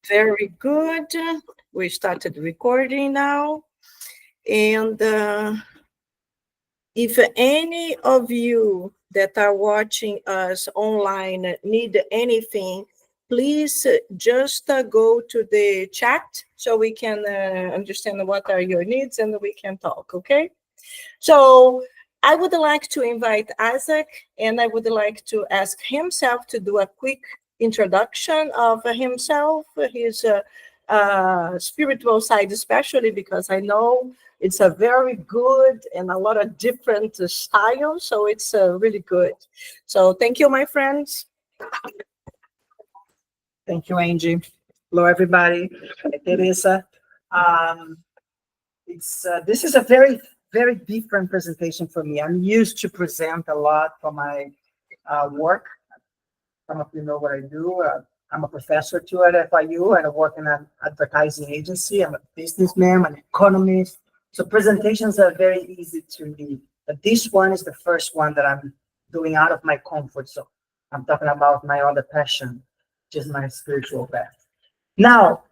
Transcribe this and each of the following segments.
Very good. We started recording now. And if any of you that are watching us online need anything, please just go to the chat so we can understand what are your needs and we can talk, okay? So I would like to invite Isaac, and I would like to ask himself to do a quick introduction of himself, his spiritual side, especially because I know it's a very good and a lot of different styles, so it's really good. So thank you, my friends. Thank you, Angie. Hello, everybody. Teresa. This is a very, very different presentation for me. I'm used to present a lot for my work. Some of you know what I do. I'm a professor too at FIU, and I work in an advertising agency. I'm a businessman, I'm an economist. So presentations are very easy to me. But this one is the first one that I'm doing out of my comfort zone. I'm talking about my other passion, which is my spiritual path. Now,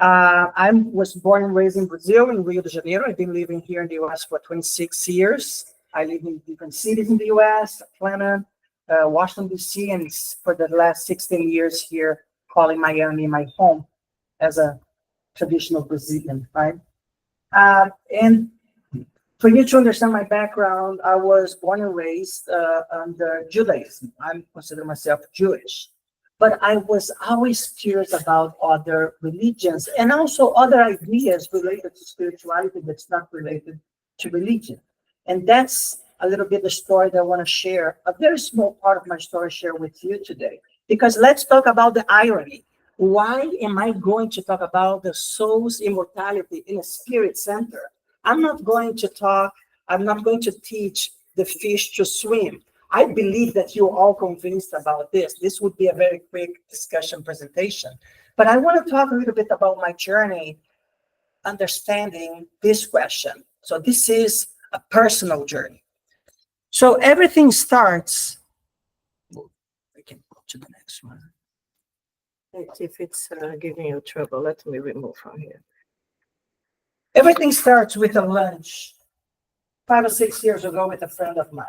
I was born and raised in Brazil, in Rio de Janeiro. I've been living here in the US for 26 years. I live in different cities in the US, Atlanta, Washington, D.C., and for the last 16 years here, calling Miami my home as a traditional Brazilian, right? And for you to understand my background, I was born and raised under Judaism. I consider myself Jewish. But I was always curious about other religions and also other ideas related to spirituality that's not related to religion. And that's a little bit the story that I want to share, a very small part of my story share with you today. Because let's talk about the irony. Why am I going to talk about the soul's immortality in a spirit center? I'm not going to teach the fish to swim. I believe that you're all convinced about this. This would be a very quick discussion presentation. But I want to talk a little bit about my journey understanding this question. So this is a personal journey. So everything starts. I can go to the next one. If it's giving you trouble, let me remove from here. Everything starts with a lunch 5 or 6 years ago with a friend of mine.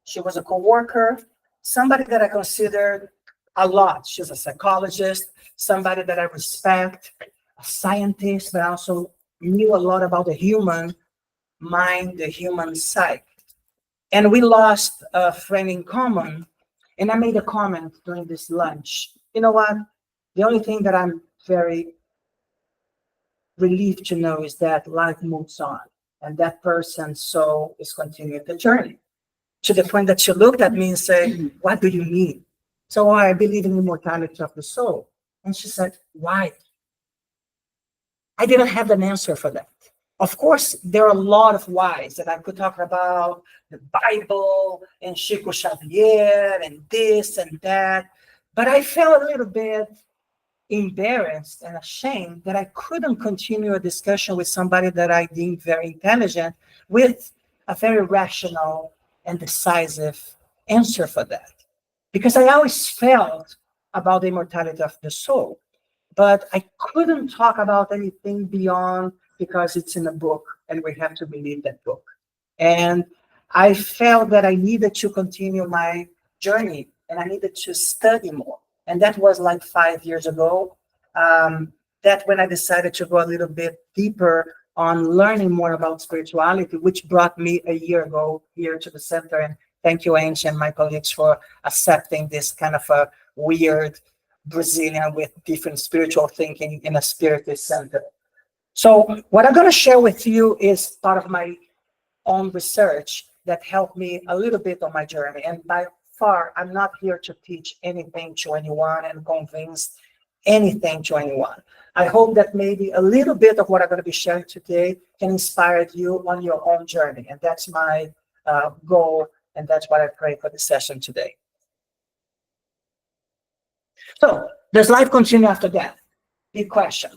She was a coworker, somebody that I considered a lot. She's a psychologist, somebody that I respect, a scientist, but also knew a lot about the human mind, the human psyche. And we lost a friend in common. And I made a comment during this lunch. You know what? The only thing that I'm very relieved to know is that life moves on. And that person's soul is continuing the journey. To the point that she looked at me and said, what do you mean? So I believe in the immortality of the soul. And she said, why? I didn't have an answer for that. Of course, there are a lot of whys that I could talk about, the Bible and Chico Xavier and this and that. But I felt a little bit embarrassed and ashamed that I couldn't continue a discussion with somebody that I deemed very intelligent with a very rational and decisive answer for that. Because I always felt about the immortality of the soul, but I couldn't talk about anything beyond because it's in a book and we have to believe that book. And I felt that I needed to continue my journey and I needed to study more. And that was like 5 years ago. That when I decided to go a little bit deeper on learning more about spirituality, which brought me a year ago here to the center. And thank you, Angy, and my colleagues for accepting this kind of a weird Brazilian with different spiritual thinking in a spiritist center. So what I'm going to share with you is part of my own research that helped me a little bit on my journey. And by far, I'm not here to teach anything to anyone and convince anything to anyone. I hope that maybe a little bit of what I'm going to be sharing today can inspire you on your own journey. And that's my goal, and that's what I pray for the session today. So, does life continue after death? Big question.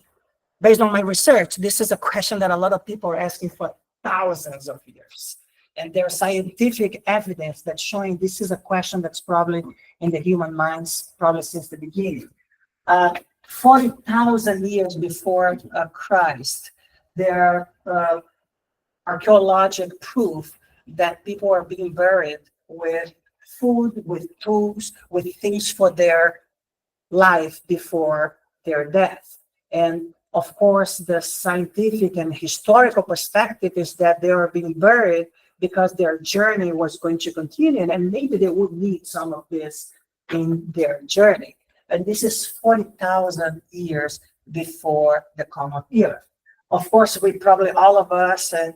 Based on my research, this is a question that a lot of people are asking for thousands of years. And there's scientific evidence that's showing this is a question that's probably in the human minds probably since the beginning. 40,000 years before Christ, there are archaeological proof that people are being buried with food, with tools, with things for their life before their death. And of course, the scientific and historical perspective is that they are being buried because their journey was going to continue, and maybe they would need some of this in their journey. And this is 40,000 years before the common era. Of course, we probably, all of us, and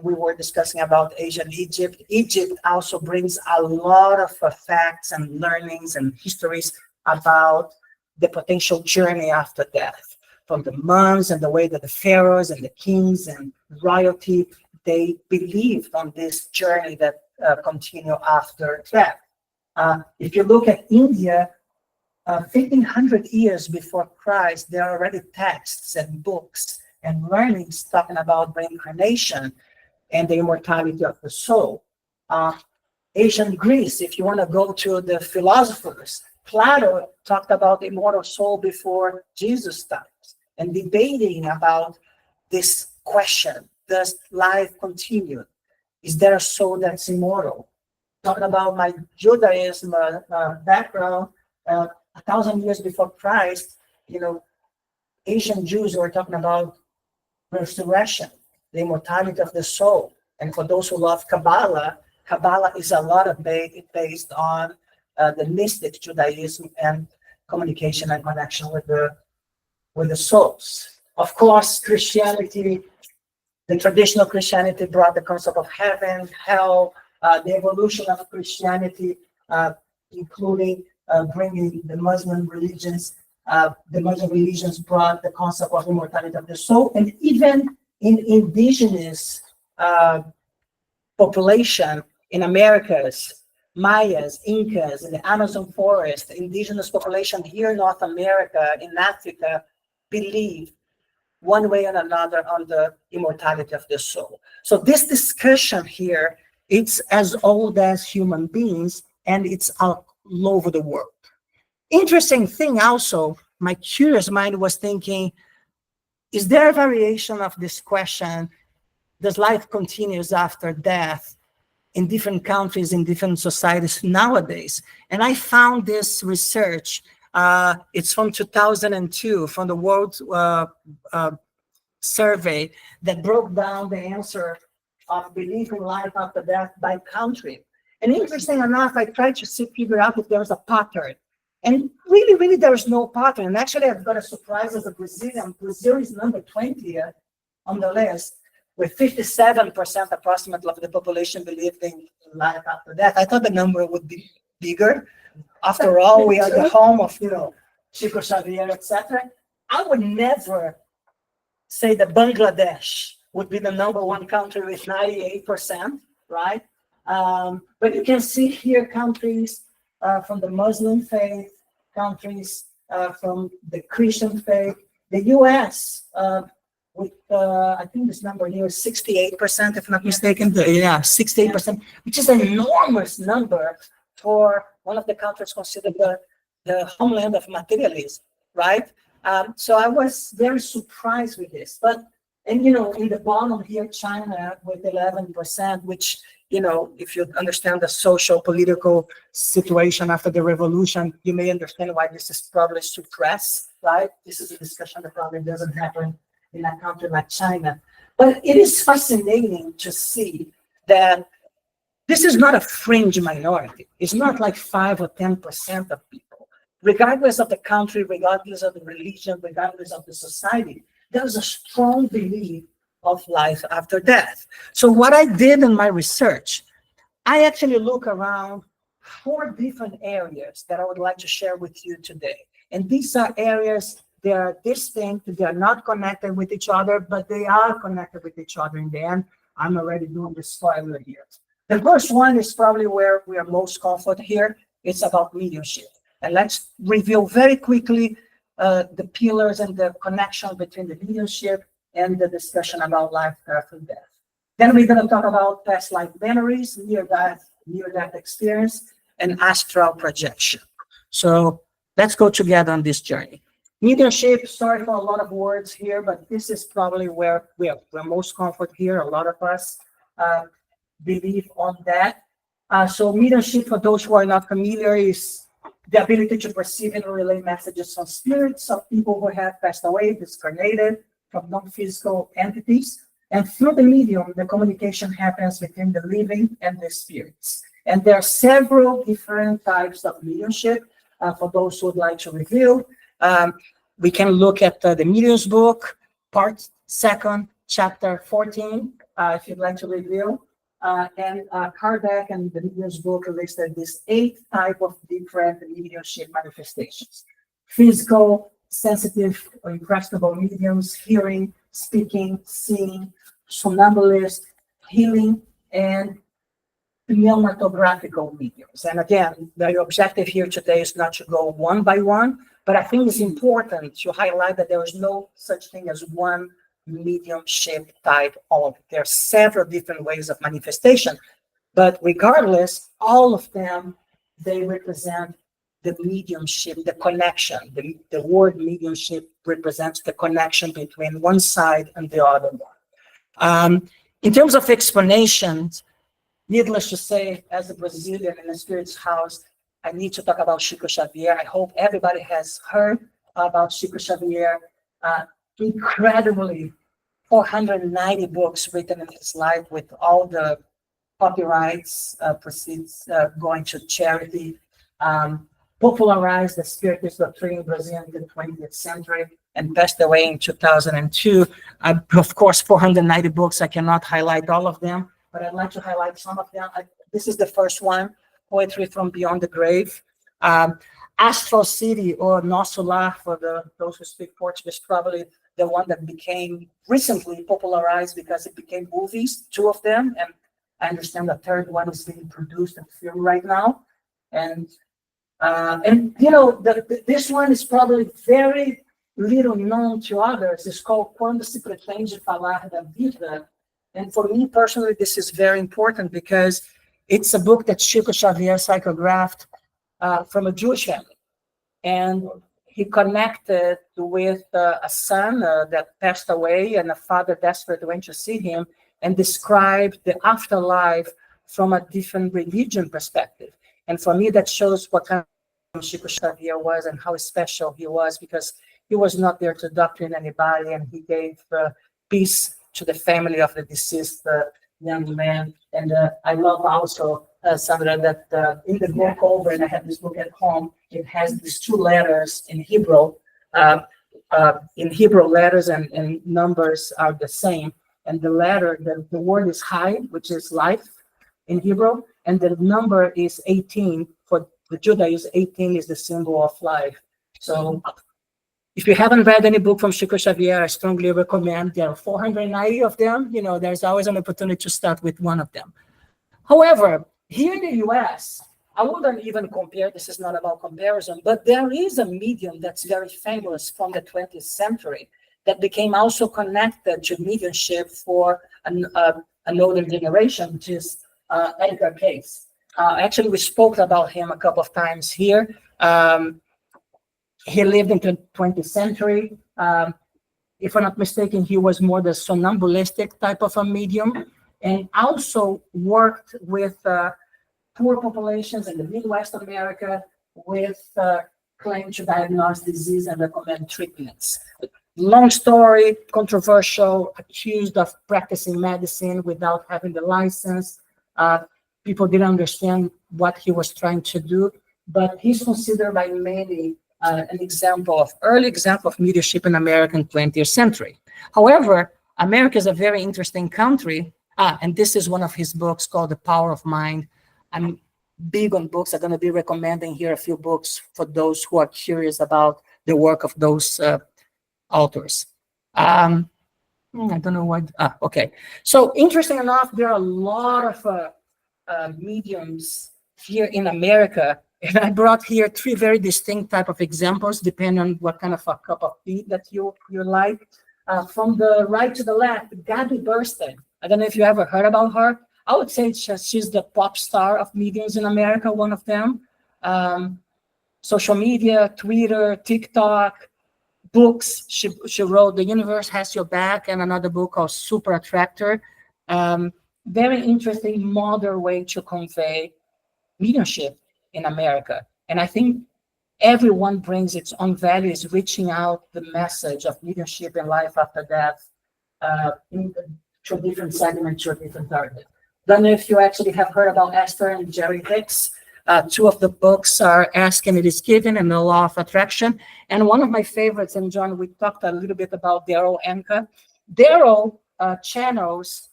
we were discussing about ancient Egypt. Egypt also brings a lot of facts and learnings and histories about the potential journey after death, from the monks and the way that the pharaohs and the kings and royalty, they believed on this journey that continue after death. If you look at India, 1500 years before Christ, there are already texts and books and learnings talking about reincarnation and the immortality of the soul. Ancient Greece, if you want to go to the philosophers, Plato talked about the immortal soul before Jesus' times, and debating about this question: does life continue? Is there a soul that's immortal? Talking about my Judaism background, 1,000 years before Christ, Asian Jews were talking about resurrection, the immortality of the soul. And for those who love Kabbalah, Kabbalah is a lot of based on the mystic Judaism and communication and connection with the souls. Of course, Christianity, the traditional Christianity brought the concept of heaven, hell, the evolution of Christianity, including bringing the Muslim religions. The Muslim religions brought the concept of immortality of the soul, and even in indigenous population in Americas, Mayas, Incas, in the Amazon forest, the indigenous population here in North America, in Africa, believe one way or another on the immortality of the soul. So this discussion here, it's as old as human beings, and it's all over the world. Interesting thing also, my curious mind was thinking, is there a variation of this question, does life continues after death, in different countries, in different societies nowadays? And I found this research, it's from 2002, from the World Survey, that broke down the answer of belief in life after death by country. And interesting enough, I tried to figure out if there was a pattern. And really, there is no pattern. And actually, I've got a surprise as a Brazilian. Brazil is number 20 on the list, with 57% approximately of the population believed in life after death. I thought the number would be bigger. After all, we are the home of, Chico Xavier, etc. I would never say that Bangladesh would be the number one country with 98%, right? But you can see here countries from the Muslim faith, countries from the Christian faith, the U.S., with, I think this number here is 68%, if not mistaken. 68%, which is an enormous number for one of the countries considered the homeland of materialism, right? So I was very surprised with this. In the bottom here, China with 11%, which, if you understand the social, political situation after the revolution, you may understand why this is probably suppressed, right? This is a discussion that probably doesn't happen in a country like China. But it is fascinating to see that this is not a fringe minority. It's not like 5 or 10% of people. Regardless of the country, regardless of the religion, regardless of the society, there's a strong belief of life after death. So what I did in my research, I actually look around 4 different areas that I would like to share with you today. And these are areas, they are distinct, they are not connected with each other, but they are connected with each other in the end. I'm already doing the spoiler here. The first one is probably where we are most comfortable here. It's about mediumship. And let's review very quickly the pillars and the connection between the mediumship and the discussion about life after death. Then we're going to talk about past life memories, near-death experience, and astral projection. So let's go together on this journey. Mediumship, sorry for a lot of words here, but this is probably where we're most comfort here. A lot of us believe on that. So mediumship, for those who are not familiar, is the ability to perceive and relay messages from spirits of people who have passed away, discarnated, from non-physical entities. And through the medium, the communication happens between the living and the spirits. And there are several different types of mediumship. For those who would like to review, we can look at the Medium's book, part 2, chapter 14, if you'd like to review. And Kardec and the Medium's book listed these 8 types of different mediumship manifestations: physical, sensitive or impressionable mediums, hearing, speaking, seeing, somnambulist, healing, and pneumatographical mediums. And again, the objective here today is not to go one by one, but I think it's important to highlight that there is no such thing as one mediumship type only. There are several different ways of manifestation, but regardless, all of them, they represent the mediumship, the connection. The word mediumship represents the connection between one side and the other one. In terms of explanations, needless to say, as a Brazilian in the Spirit's house, I need to talk about Chico Xavier. I hope everybody has heard about Chico Xavier. Incredibly, 490 books written in his life with all the copyrights, proceeds going to charity, popularized the Spiritist doctrine in Brazil in the 20th century and passed away in 2002. Of course, 490 books, I cannot highlight all of them, but I'd like to highlight some of them. This is the first one, Poetry from Beyond the Grave. Astral City, or Nosso Lar, for those who speak Portuguese, probably the one that became recently popularized because it became movies, 2 of them, and I understand the 3rd one is being produced and filmed right now. And you know, this one is probably very little known to others. It's called Quando se pretende falar da vida. And for me personally, this is very important because it's a book that Chico Xavier psychographed from a Jewish family. And he connected with a son that passed away, and a father desperate went to see him and described the afterlife from a different religion perspective. And for me, that shows what kind of Chico Xavier was and how special he was, because he was not there to doctrine anybody, and he gave peace to the family of the deceased young man. And I love also, Sandra, that in the book over, and I have this book at home, it has these 2 letters in Hebrew. In Hebrew, letters and numbers are the same. And the letter, the word is Chai, which is life in Hebrew, and the number is 18. For the Judaism, 18 is the symbol of life. So if you haven't read any book from Chico Xavier, I strongly recommend. There are 490 of them. You know, there's always an opportunity to start with one of them. However, here in the US, I wouldn't even compare, this is not about comparison, but there is a medium that's very famous from the 20th century that became also connected to mediumship for an older generation, which is Edgar Cayce. Actually, we spoke about him a couple of times here. He lived in the 20th century. If I'm not mistaken, he was more the somnambulistic type of a medium, and also worked with poor populations in the Midwest America with claim to diagnose disease and recommend treatments. Long story, controversial, accused of practicing medicine without having the license. People didn't understand what he was trying to do, but he's considered by many an early example of mediumship in American 20th century. However, America is a very interesting country. And this is one of his books called The Power of Mind. I'm big on books. I'm going to be recommending here a few books for those who are curious about the work of those authors. I don't know what. Okay. So interesting enough, there are a lot of mediums here in America. And I brought here 3 very distinct type of examples, depending on what kind of a cup of tea that you like. From the right to the left, Gabby Bernstein. I don't know if you ever heard about her. I would say she's the pop star of mediums in America, one of them. Social media, Twitter, TikTok, books she wrote. The Universe Has Your Back, and another book called Super Attractor. Very interesting modern way to convey mediumship in America. And I think everyone brings its own values, reaching out the message of leadership and life after death to a different segment, to a different target. Don't know if you actually have heard about Esther and Jerry Hicks. Two of the books are Ask and It Is Given and The Law of Attraction. And one of my favorites, and John, we talked a little bit about Daryl Anka. Daryl channels,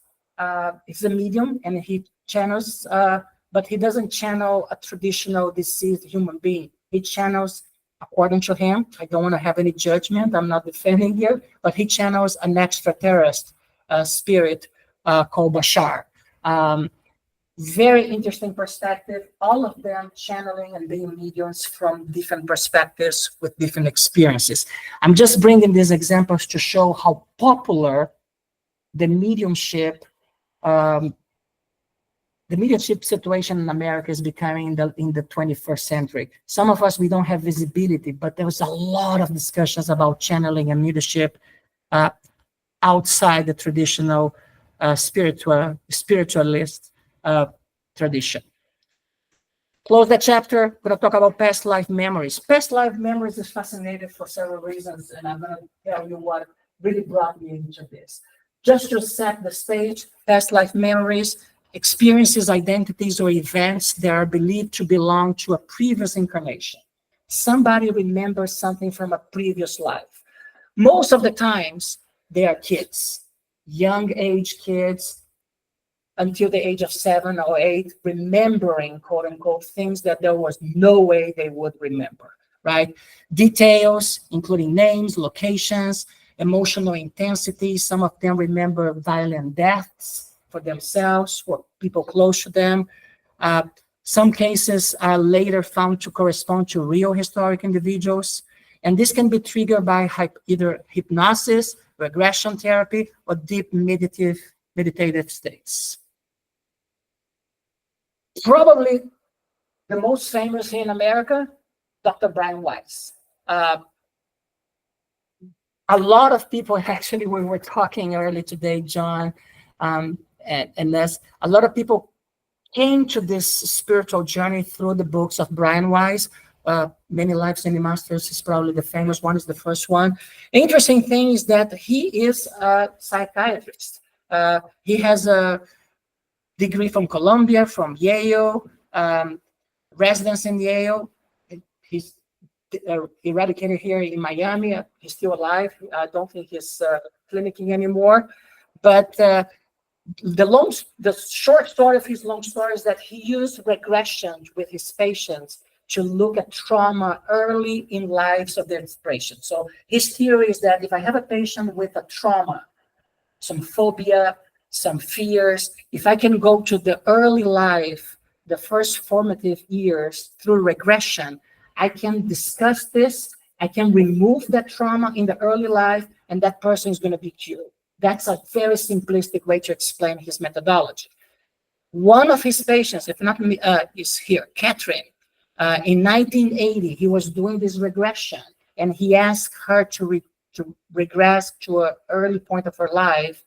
is a medium, and he channels, but he doesn't channel a traditional deceased human being. He channels, according to him, I don't want to have any judgment, I'm not defending here, but he channels an extraterrestrial spirit called Bashar. Very interesting perspective, all of them channeling and being mediums from different perspectives with different experiences. I'm just bringing these examples to show how popular the mediumship situation in America is becoming in the 21st century. Some of us, we don't have visibility, but there was a lot of discussions about channeling and mediumship outside the traditional spiritualist tradition. Close that chapter. I'm going to talk about past life memories. Past life memories is fascinating for several reasons, and I'm going to tell you what really brought me into this. Just to set the stage, past life memories, experiences, identities, or events that are believed to belong to a previous incarnation. Somebody remembers something from a previous life. Most of the times, they are kids, young age kids, until the age of 7 or 8, remembering, quote unquote, things that there was no way they would remember, right? Details, including names, locations, emotional intensity. Some of them remember violent deaths for themselves or people close to them. Some cases are later found to correspond to real historic individuals. And this can be triggered by either hypnosis, regression therapy, or deep meditative states. Probably the most famous here in America, Dr. Brian Weiss. A lot of people, actually, we were talking earlier today, John, and Les, a lot of people came to this spiritual journey through the books of Brian Weiss. Many Lives, Many Masters is probably the famous one, is the first one. Interesting thing is that he is a psychiatrist. He has a degree from Columbia, from Yale, residence in Yale. He's eradicated here in Miami. He's still alive. I don't think he's clinicking anymore. But the short story of his long story is that he used regression with his patients to look at trauma early in lives of their patients. So his theory is that if I have a patient with a trauma, some phobia, some fears, if I can go to the early life, the first formative years through regression, I can discuss this, I can remove that trauma in the early life, and that person is going to be cured. That's a very simplistic way to explain his methodology. One of his patients, if not me, is here, Catherine. In 1980, he was doing this regression, and he asked her to regress to an early point of her life.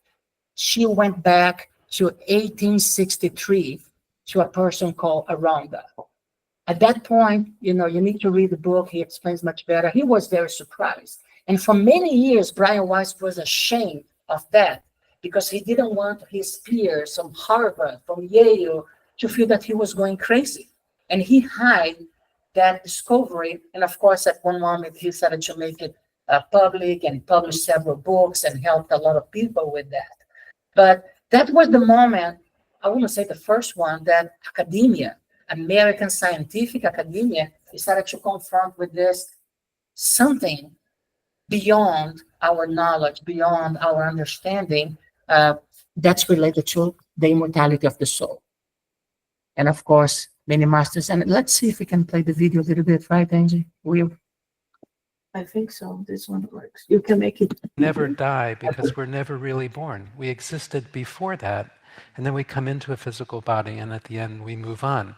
She went back to 1863 to a person called Aranda. At that point, you need to read the book. He explains much better. He was very surprised. And for many years, Brian Weiss was ashamed of that because he didn't want his peers from Harvard, from Yale, to feel that he was going crazy. And he hid that discovery. And of course, at one moment, he started to make it public and published several books and helped a lot of people with that. But that was the moment, I want to say the first one, that academia, American scientific academia, started to confront with this something beyond our knowledge, beyond our understanding, that's related to the immortality of the soul. And of course, many masters. And let's see if we can play the video a little bit, right, Angy? I think so. This one works. You can make it. Never die because we're never really born. We existed before that, and then we come into a physical body, and at the end we move on.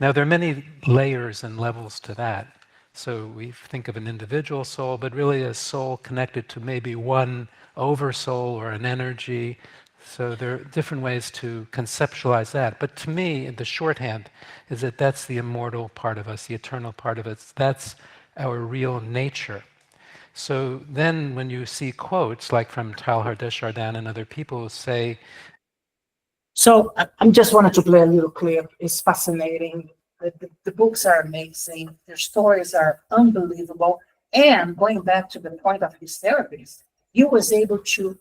Now, there are many layers and levels to that, So we think of an individual soul, but really a soul connected to maybe one oversoul or an energy. So there are different ways to conceptualize that. But to me, the shorthand is that that's the immortal part of us, the eternal part of us. That's our real nature. So then when you see quotes like from Teilhard de Chardin and other people say, So I'm just wanted to play a little clip. It's fascinating. The books are amazing. Their stories are unbelievable. And going back to the point of his therapist, he was able to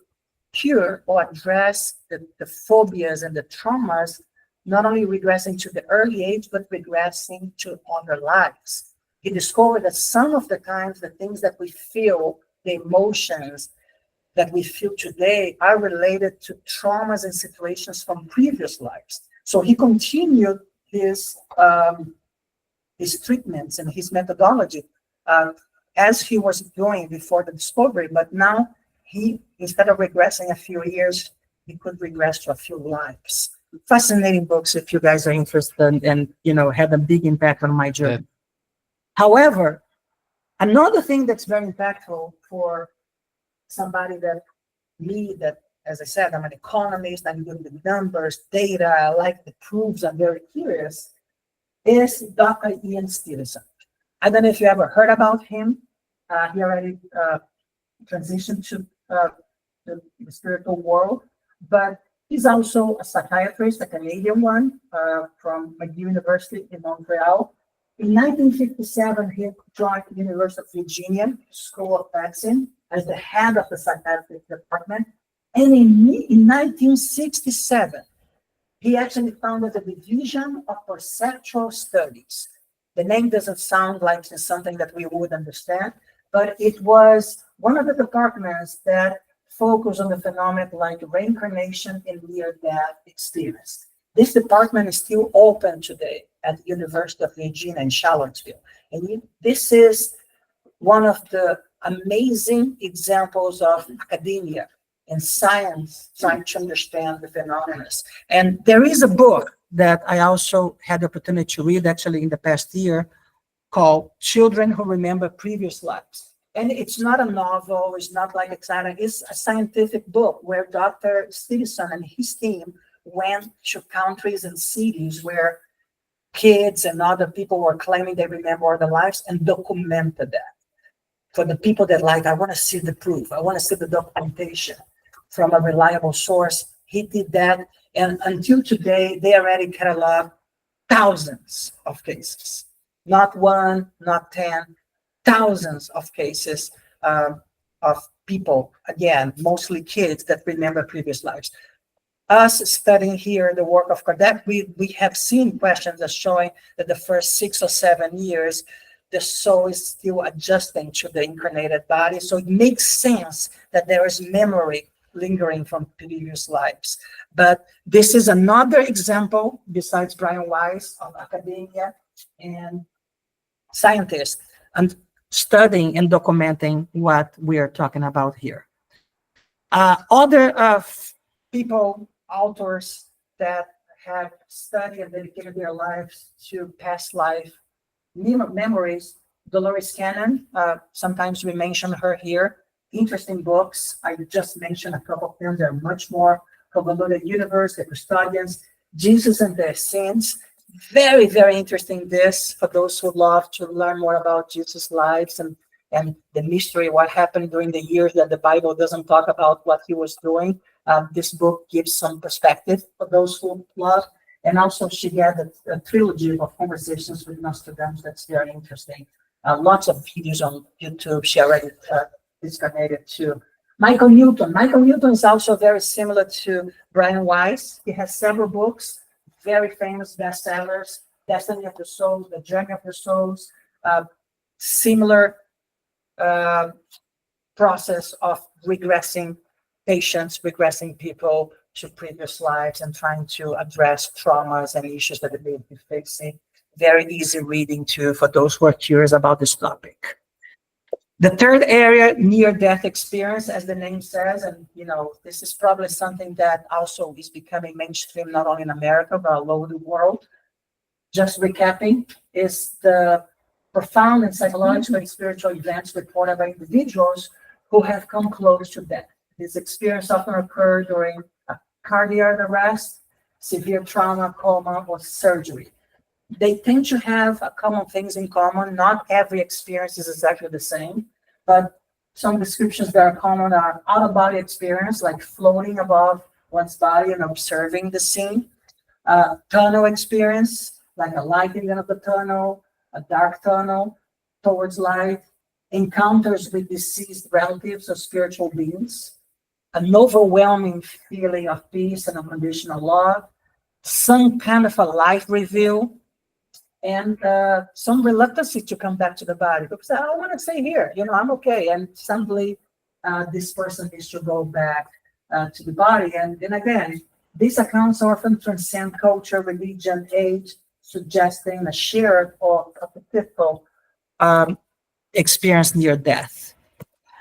cure or address the phobias and the traumas, not only regressing to the early age, but regressing to other lives. He discovered that some of the times the things that we feel, the emotions that we feel today, are related to traumas and situations from previous lives. So he continued his treatments and his methodology as he was doing before the discovery, but now he, instead of regressing a few years, he could regress to a few lives. Fascinating books if you guys are interested, and had a big impact on my journey. However, another thing that's very impactful for somebody that me, that, as I said, I'm an economist, I'm good with numbers, data, I like the proofs, I'm very curious, is Dr. Ian Stevenson. I don't know if you ever heard about him. He already transitioned to the spiritual world, but he's also a psychiatrist, a Canadian one, from McGill University in Montreal. In 1957, he joined the University of Virginia School of Medicine as the head of the psychiatric department. And in 1967, he actually founded the Division of Perceptual Studies. The name doesn't sound like something that we would understand, but it was one of the departments that focused on the phenomena like reincarnation and near-death experience. This department is still open today at the University of Virginia in Charlottesville. And this is one of the amazing examples of academia and science trying to understand the phenomena. And there is a book that I also had the opportunity to read actually in the past year called Children Who Remember Previous Lives. And it's not a novel, it's not like exciting, it's a scientific book where Dr. Stevenson and his team went to countries and cities where kids and other people were claiming they remember their lives and documented that. For the people that I want to see the proof, I want to see the documentation from a reliable source, he did that. And until today, they already cataloged thousands of cases. Not one, not 10, thousands of cases of people, again, mostly kids that remember previous lives. Us studying here the work of Kardec, we have seen questions that showing that the first 6 or 7 years, the soul is still adjusting to the incarnated body. So it makes sense that there is memory lingering from previous lives. But this is another example, besides Brian Weiss, of academia and scientists and studying and documenting what we are talking about here. Other people, authors that have studied and dedicated their lives to past life memories, Dolores Cannon, sometimes we mention her here. Interesting books. I just mentioned a couple of them. There are much more. Convoluted Universe, The Custodians, Jesus and Their Sins. Very, very interesting this for those who love to learn more about Jesus' lives and the mystery, what happened during the years that the Bible doesn't talk about what he was doing. This book gives some perspective for those who love. And also she had a trilogy of conversations with Nostradamus that's very interesting. Lots of videos on YouTube. She already disconnected too. Michael Newton. Michael Newton is also very similar to Brian Weiss. He has several books, very famous bestsellers, Destiny of the Souls, The Journey of the Souls, similar process of regressing patients, regressing people to previous lives and trying to address traumas and issues that they may be facing. Very easy reading too for those who are curious about this topic. The third area, near-death experience, as the name says, and this is probably something that also is becoming mainstream not only in America but all over the world. Just recapping, is the profound and psychological and spiritual events reported by individuals who have come close to death. This experience often occurs during a cardiac arrest, severe trauma, coma, or surgery. They tend to have common things in common. Not every experience is exactly the same, but some descriptions that are common are out-of-body experience, like floating above one's body and observing the scene. Tunnel experience, like a light in the end of the tunnel, a dark tunnel towards light. Encounters with deceased relatives or spiritual beings. An overwhelming feeling of peace and unconditional love. Some kind of a life reveal. And some reluctance to come back to the body. Because I want to stay here, I'm okay. And suddenly this person needs to go back to the body. And again, these accounts often transcend culture, religion, age, suggesting a shared or a typical experience near death.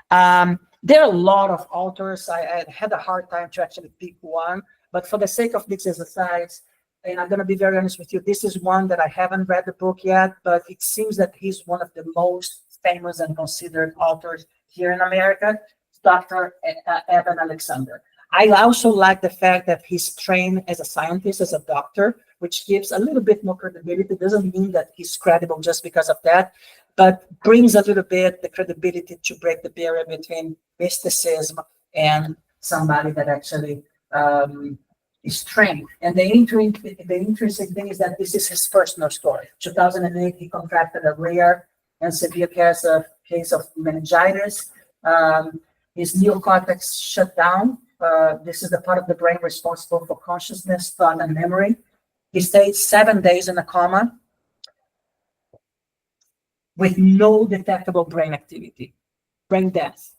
There are a lot of authors. I had a hard time to actually pick one, but for the sake of this exercise, and I'm going to be very honest with you, this is one that I haven't read the book yet, but it seems that he's one of the most famous and considered authors here in America, Dr. Evan Alexander. I also like the fact that he's trained as a scientist, as a doctor, which gives a little bit more credibility. It doesn't mean that he's credible just because of that, but brings a little bit the credibility to break the barrier between mysticism and somebody that actually is trained. And the interesting thing is that this is his personal story. 2008, he contracted a rare and severe case of meningitis. His neocortex shut down. This is the part of the brain responsible for consciousness, thought, and memory. He stayed 7 days in a coma with no detectable brain activity, brain death,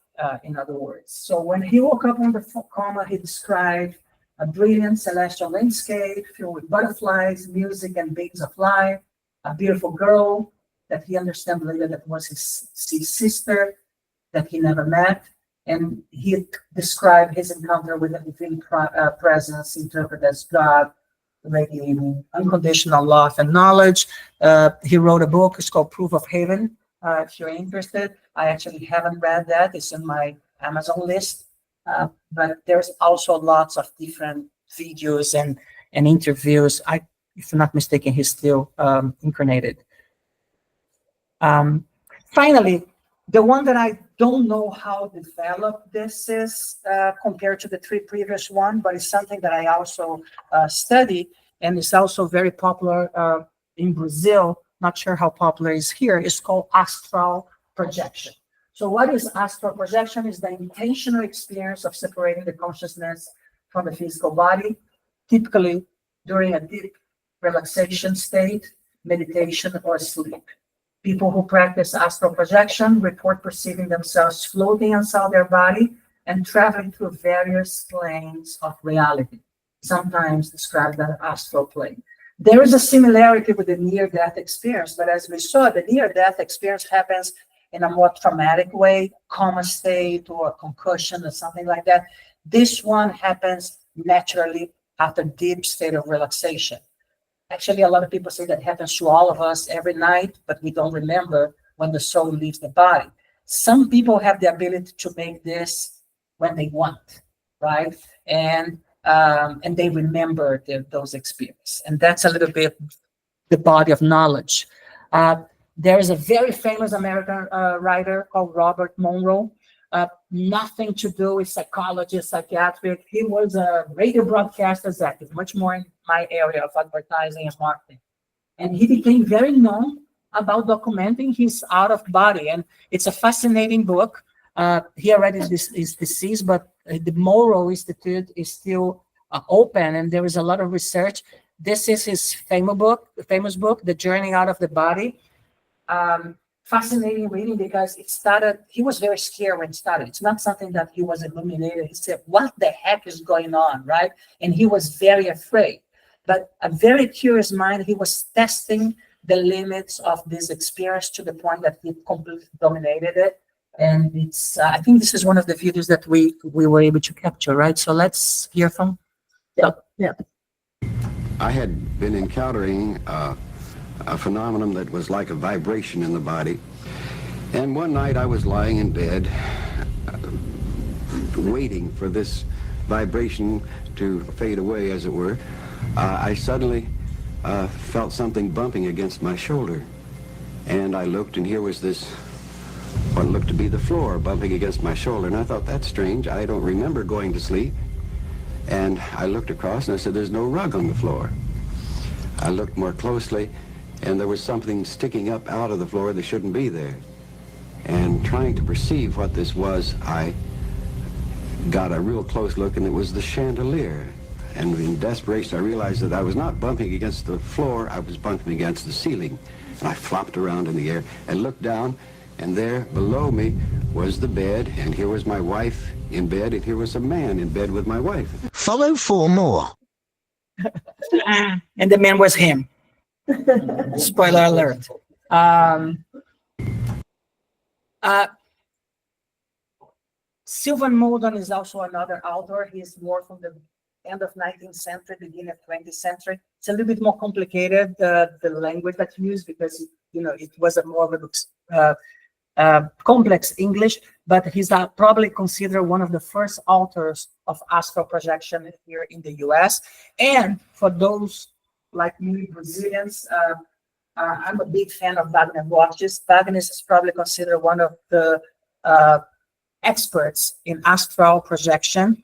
in other words. So when he woke up from the coma, he described a brilliant celestial landscape filled with butterflies, music, and beings of light, a beautiful girl that he understood later that was his sister that he never met. And he described his encounter with a divine presence, interpreted as God, radiating unconditional love and knowledge. He wrote a book, it's called Proof of Heaven. If you're interested, I actually haven't read that. It's in my Amazon list. But there's also lots of different videos and interviews. If I'm not mistaken, he's still incarnated. Finally, the one that I don't know how developed this is compared to the three previous ones, but it's something that I also study, and it's also very popular in Brazil. Not sure how popular it is here. It's called astral projection. So what is astral projection? Is the intentional experience of separating the consciousness from the physical body, typically during a deep relaxation state, meditation, or sleep. People who practice astral projection report perceiving themselves floating inside their body and traveling through various planes of reality, sometimes described as astral plane. There is a similarity with the near-death experience, but as we saw, the near-death experience happens in a more traumatic way, coma state or a concussion or something like that. This one happens naturally after deep state of relaxation. Actually, a lot of people say that happens to all of us every night, but we don't remember when the soul leaves the body. Some people have the ability to make this when they want, right? And they remember those experiences. And that's a little bit the body of knowledge. There is a very famous American writer called Robert Monroe. Nothing to do with psychology, psychiatric. He was a radio broadcast executive, much more in my area of advertising and marketing. And he became very known about documenting his out of body. And it's a fascinating book. He already is deceased, but the Monroe Institute is still open, and there is a lot of research. This is his famous book, The Journey Out of the Body. Fascinating reading because he was very scared when it started. It's not something that he was illuminated. He said, what the heck is going on, right? And he was very afraid. But a very curious mind, he was testing the limits of this experience to the point that he completely dominated it. And it's, I think this is one of the videos that we were able to capture, right? So let's hear from, yeah. I had been encountering a phenomenon that was like a vibration in the body. And one night I was lying in bed, waiting for this vibration to fade away, as it were. I suddenly felt something bumping against my shoulder. And I looked, and here was this, what looked to be the floor bumping against my shoulder. And I thought, that's strange. I don't remember going to sleep. And I looked across, and I said, there's no rug on the floor. I looked more closely, and there was something sticking up out of the floor that shouldn't be there. And trying to perceive what this was, I got a real close look, and it was the chandelier. And in desperation, I realized that I was not bumping against the floor, I was bumping against the ceiling. And I flopped around in the air and looked down, and there below me was the bed, and here was my wife in bed, and here was a man in bed with my wife. Follow for more. And the man was him. Spoiler alert. Sylvan Moldon is also another author. He's more from the end of 19th century, beginning of 20th century. It's a little bit more complicated, the language that's used, because it was a more of a complex English, but he's probably considered one of the first authors of astral projection here in the US. And for those like me, Brazilians, I'm a big fan of Wagner Borges. Wagner is probably considered one of the experts in astral projection.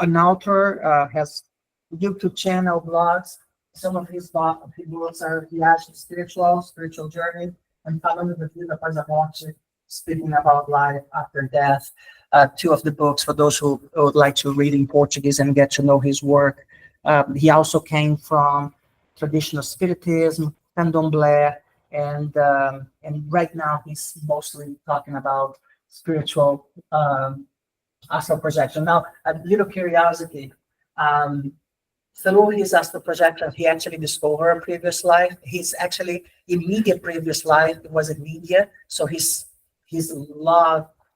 An author, has YouTube channel, blogs. Some of his books are Viagem Spiritual Journey, and Falando da Vida Após a Morte, speaking about life after death. Two of the books for those who would like to read in Portuguese and get to know his work. He also came from traditional spiritism, candomblé, and right now he's mostly talking about spiritual astral projection. Now, a little curiosity, through his astral projection, he actually discovered a previous life. His actually immediate previous life was in India, so he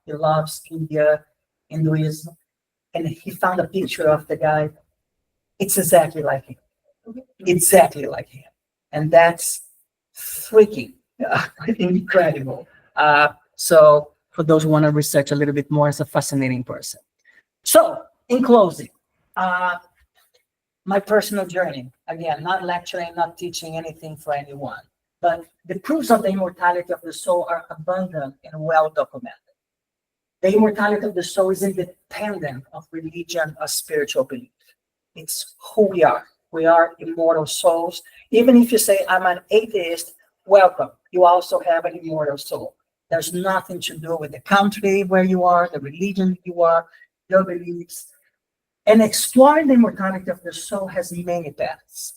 loves India, Hinduism, and he found a picture of the guy. It's exactly like him. Exactly like him. And that's freaking incredible. So for those who want to research a little bit more, it's a fascinating person. So in closing, my personal journey, again, not lecturing, not teaching anything for anyone, but the proofs of the immortality of the soul are abundant and well documented. The immortality of the soul is independent of religion or spiritual belief. It's who we are. We are immortal souls. Even if you say, I'm an atheist, welcome. You also have an immortal soul. There's nothing to do with the country where you are, the religion you are, your beliefs. And exploring the immortality of the soul has many paths.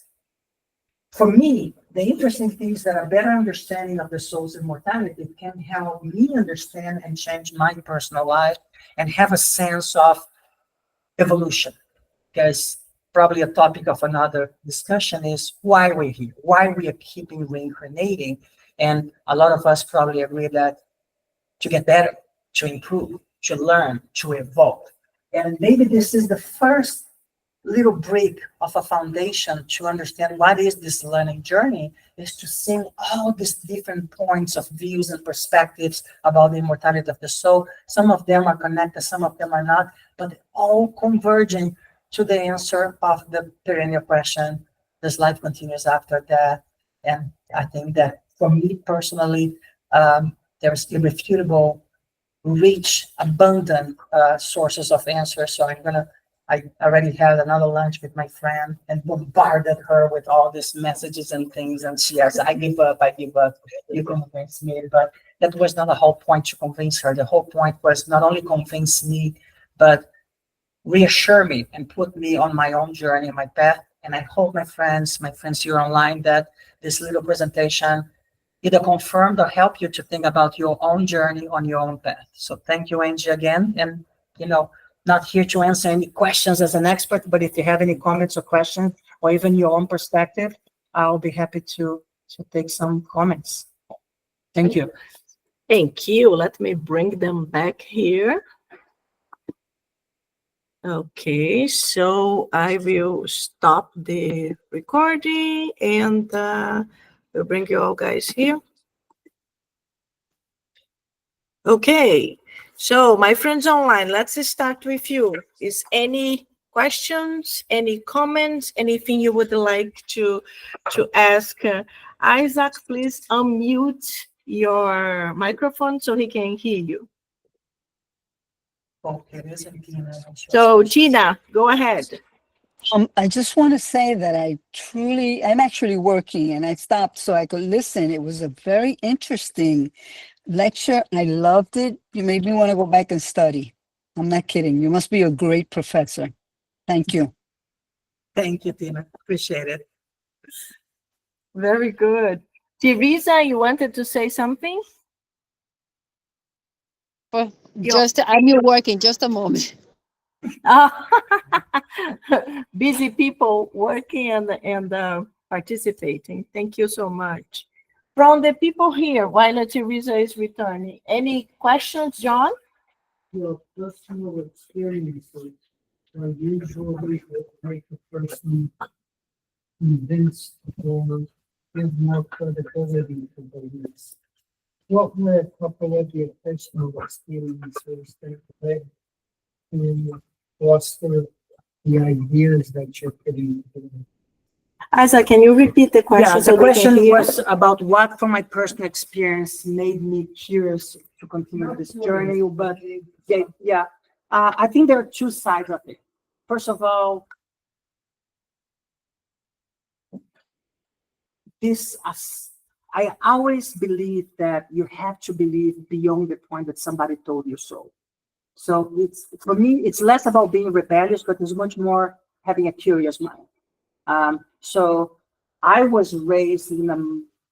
For me, the interesting thing is that a better understanding of the soul's immortality can help me understand and change my personal life and have a sense of evolution. Because probably a topic of another discussion is why we're here, why we are keeping reincarnating. And a lot of us probably agree that to get better, to improve, to learn, to evolve. And maybe this is the first little break of a foundation to understand what is this learning journey, is to see all these different points of views and perspectives about the immortality of the soul. Some of them are connected, some of them are not, but all converging to the answer of the perennial question, does life continues after death? And I think that for me personally, there's irrefutable, rich, abundant sources of answers. So I already had another lunch with my friend and bombarded her with all these messages and things. And she asked, I give up, you convince me. But that was not the whole point to convince her. The whole point was not only convince me, but reassure me and put me on my own journey, my path. And I hope my friends here online, that this little presentation either confirmed or helped you to think about your own journey on your own path. So thank you, Angy, again. And, not here to answer any questions as an expert, but if you have any comments or questions, or even your own perspective, I'll be happy to take some comments. Thank you. Thank you. Let me bring them back here. Okay, so I will stop the recording and We'll bring you all guys here. Okay, so my friends online, let's start with you. Is any questions, any comments, anything you would like to ask Isaac? Please unmute your microphone so he can hear you. So Tina, go ahead. I just want to say that I'm actually working and I stopped so I could listen. It was a very interesting lecture. I loved it. You made me want to go back and study. I'm not kidding. You must be a great professor. Thank you. Thank you, Tina. Appreciate it. Very good. Teresa, you wanted to say something? I'm working, just a moment. Busy people working and participating. Thank you so much. From the people here, while Teresa is returning, any questions, John? Your personal experiences are usually what make a person convinced or give more credibility to beliefs. What were a couple of your personal experiences that led to foster the ideas that you're putting together? Isaac, can you repeat the question? Yeah, the question was about what from my personal experience made me curious to continue this journey. But I think there are two sides of it. First of all, I always believe that you have to believe beyond the point that somebody told you so. So for me, it's less about being rebellious, but it's much more having a curious mind. So I was raised in a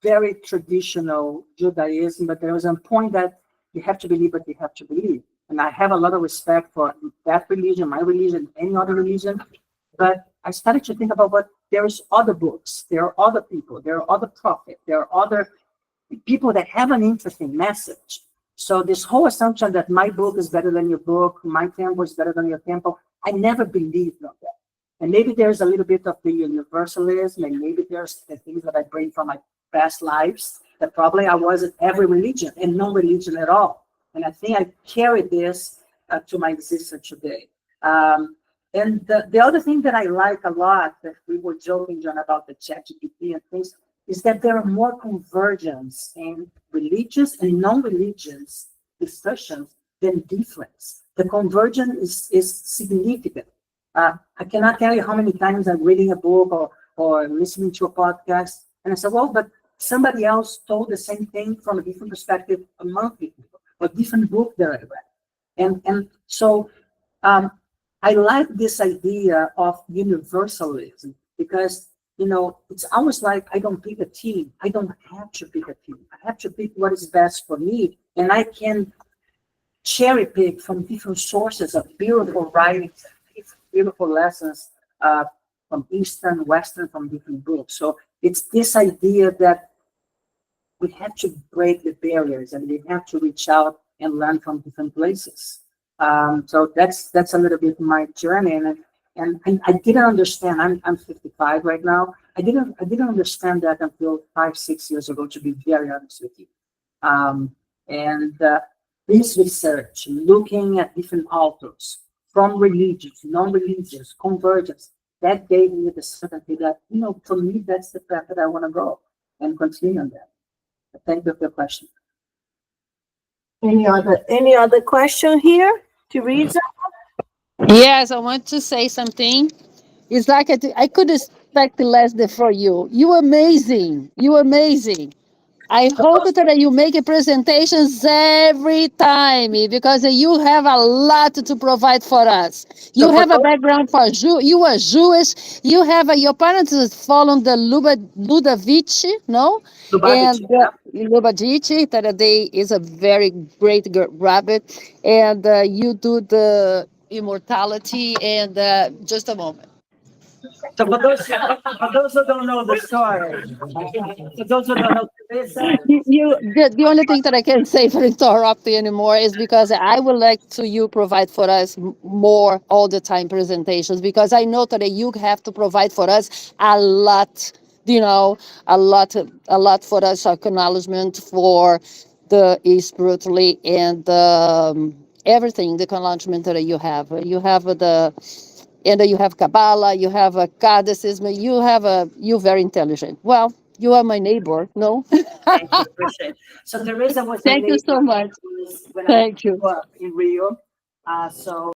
very traditional Judaism, but there was a point that you have to believe what you have to believe. And I have a lot of respect for that religion, my religion, any other religion. But I started to think about what there is other books, there are other people, there are other prophets, there are other people that have an interesting message. So this whole assumption that my book is better than your book, my temple is better than your temple, I never believed of that. And maybe there's a little bit of the universalism, and maybe there's the things that I bring from my past lives that probably I wasn't every religion and no religion at all. And I think I carry this to my existence today. And the other thing that I like a lot, that we were joking, John, about the ChatGPT and things, is that there are more convergence in religious and non-religious discussions than difference. The convergence is significant. I cannot tell you how many times I'm reading a book or listening to a podcast, and I said, well, but somebody else told the same thing from a different perspective a month ago, or different book that I read. And so I like this idea of universalism because, it's almost like I don't pick a team. I don't have to pick a team. I have to pick what is best for me, and I can cherry pick from different sources of beautiful writings, beautiful lessons from Eastern, Western, from different books. So it's this idea that we have to break the barriers and we have to reach out and learn from different places. So that's a little bit my journey, and I didn't understand. I'm 55 right now. I didn't understand that until 5-6 years ago, to be very honest with you. This research, looking at different authors from religious, non-religious, convergence, that gave me the certainty that, for me, that's the path that I want to go and continue on that. Thank you for your question. Any other question here, Teresa? Yes, I want to say something. It's like I could expect less from you. You're amazing. You're amazing. I hope that you make presentations every time because you have a lot to provide for us. You have a background for you are Jewish. You have your parents follow the Lubavitch, no? Lubavitch, that they is a very great rabbit, and you do the Immortality. And just a moment. So for those who don't know the story, for those who don't know, The only thing that I can say for interrupt you anymore is because I would like to you provide for us more all the time presentations, because I know that you have to provide for us a lot, a lot for us acknowledgement for the spiritually and everything, the acknowledgement that you have. You have you have Kabbalah, you have a Kardecism, you're very intelligent. Well, you are my neighbor, no? Thank you, appreciate it. So Teresa was a Thank you so neighbor much. when I Thank you. grew up in Rio. So